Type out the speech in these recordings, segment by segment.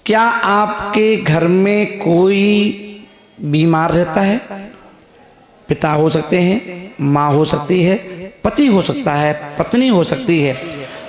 क्या आपके घर में कोई बीमार रहता है? पिता हो सकते हैं, माँ हो सकती है, पति हो सकता है, पत्नी हो सकती है।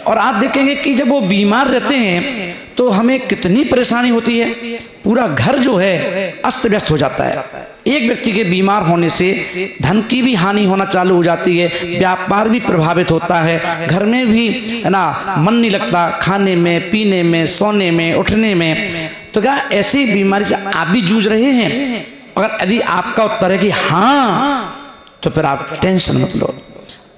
और आप देखेंगे कि जब वो बीमार रहते हैं तो हमें कितनी परेशानी होती है। पूरा घर जो है अस्त व्यस्त हो जाता है। एक व्यक्ति के बीमार होने से धन की भी हानि होना चालू हो जाती है, व्यापार भी प्रभावित होता है, घर में भी है ना मन नहीं लगता, खाने में, पीने में, सोने में, उठने में। तो क्या ऐसी बीमारी से आप भी जूझ रहे हैं? अगर यदि आपका उत्तर है कि हाँ, तो फिर आप टेंशन मत लो।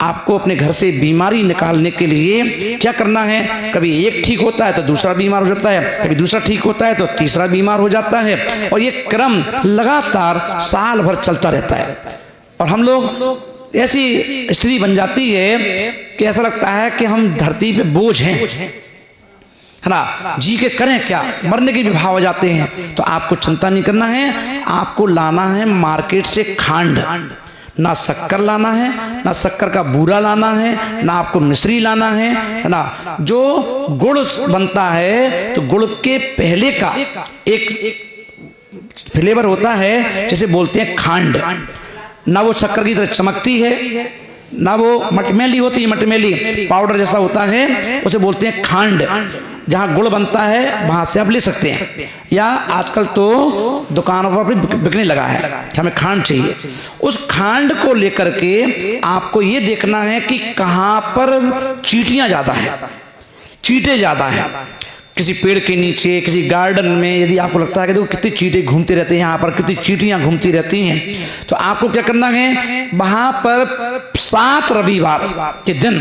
आपको अपने घर से बीमारी निकालने के लिए क्या करना है? कभी एक ठीक होता है तो दूसरा बीमार हो जाता है, कभी दूसरा ठीक होता है तो तीसरा बीमार हो जाता है, और ये क्रम लगातार साल भर चलता रहता है। और हम लोग ऐसी स्थिति बन जाती है कि ऐसा लगता है कि हम धरती पे बोझ हैं, है ना, जी के करें क्या, मरने के भी भाव हो जाते हैं। तो आपको चिंता नहीं करना है, आपको लाना है मार्केट से खांड। ना शक्कर लाना है, ना शक्कर का बूरा लाना है, ना आपको मिश्री लाना है ना। जो गुड़ बनता है तो गुड़ के पहले का एक फ्लेवर होता है जिसे बोलते हैं खांड। ना वो शक्कर की तरह चमकती है, ना वो मटमैली होती है, मटमैली पाउडर जैसा होता है, उसे बोलते हैं खांड। जहाँ गुड़ बनता है वहां से आप ले सकते हैं, या आजकल तो दुकानों पर भी बिकने लगा है कि हमें खांड चाहिए। उस खांड को लेकर के आपको ये देखना है कि कहाँ पर चींटियां ज्यादा है, चींटे ज्यादा है। किसी पेड़ के नीचे, किसी गार्डन में यदि आपको लगता है कि देखो कितनी चींटे घूमते रहते हैं, यहाँ पर कितनी चींटियां घूमती रहती हैं, तो आपको क्या करना है? वहां पर 7 रविवार के दिन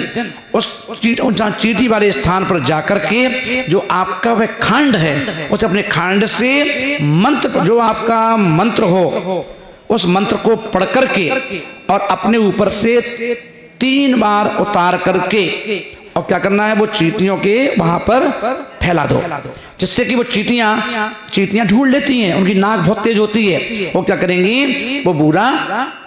उस चींटी वाले स्थान पर जाकर के जो आपका वह खांड है, उस अपने खांड से मंत्र, जो आपका मंत्र हो, उस मंत्र को पढ़ करके और अपने ऊपर से 3 बार उतार करके, और क्या करना है? वो चींटियों के वहां पर फैला दो, जिससे कि वो चींटियां ढूंढ लेती हैं। उनकी नाक बहुत तेज होती है। वो क्या करेंगी? वो बूरा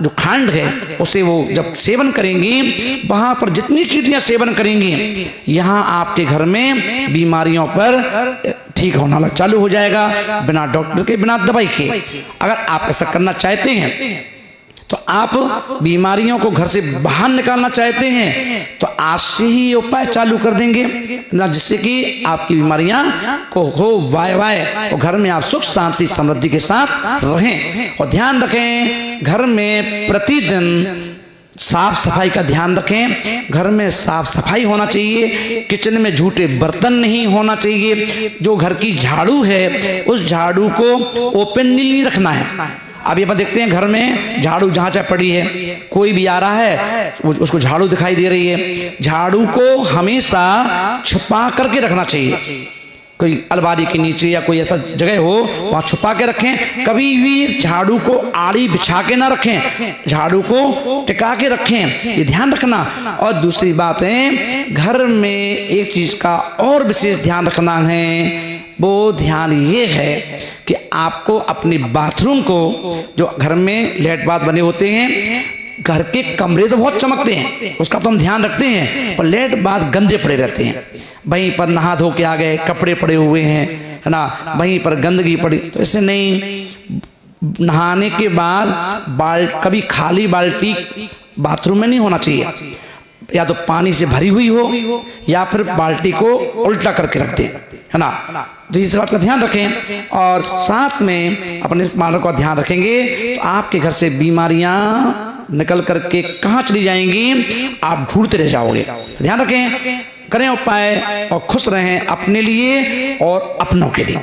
जो खांड है उसे वो जब सेवन करेंगी, वहां पर जितनी चींटियां सेवन करेंगी, यहाँ आपके घर में बीमारियों पर ठीक होना चालू हो जाएगा, बिना डॉक्टर के, बिना दवाई के। अगर आप ऐसा करना चाहते हैं तो आप बीमारियों को घर से बाहर निकालना चाहते हैं तो आज से ही उपाय चालू कर देंगे ना, जिससे कि आपकी बीमारियां को हो वाय और घर में आप सुख शांति समृद्धि के साथ रहें। और ध्यान रखें, घर में प्रतिदिन साफ सफाई का ध्यान रखें। घर में साफ सफाई होना चाहिए, किचन में झूठे बर्तन नहीं होना चाहिए। जो घर की झाड़ू है उस झाड़ू को ओपन नहीं रखना है। अब ये अपन देखते हैं घर में झाड़ू जहां चाहे पड़ी है, कोई भी आ रहा है उसको झाड़ू दिखाई दे रही है। झाड़ू को हमेशा छुपा करके रखना चाहिए। कोई अलमारी के नीचे या कोई ऐसा जगह हो वहां छुपा के रखें। कभी भी झाड़ू को आड़ी बिछा के ना रखें, झाड़ू को टिका के रखें, ये ध्यान रखना। और दूसरी बात है, घर में एक चीज का और विशेष ध्यान रखना है, वो ध्यान ये है कि आपको अपने बाथरूम को, जो घर में लेट बाथ बने होते हैं, घर के कमरे तो बहुत चमकते हैं, उसका तो हम ध्यान रखते हैं, पर लेट बाथ गंदे पड़े रहते हैं। वहीं पर नहा धो के आ गए, कपड़े पड़े हुए हैं, है ना, वहीं पर गंदगी पड़ी, तो ऐसे नहीं। नहाने के बाद कभी खाली बाल्टी बाथरूम में नहीं होना चाहिए, या तो पानी से भरी हुई हो या फिर बाल्टी को उल्टा करके रख दें, है ना। तो इस बात का ध्यान रखें। और साथ में अपने इस मानव का ध्यान रखेंगे तो आपके घर से बीमारियां निकल करके कहाँ चली जाएंगी, आप ढूंढते रह जाओगे। तो ध्यान रखें, करें उपाय और खुश रहें अपने लिए और अपनों के लिए।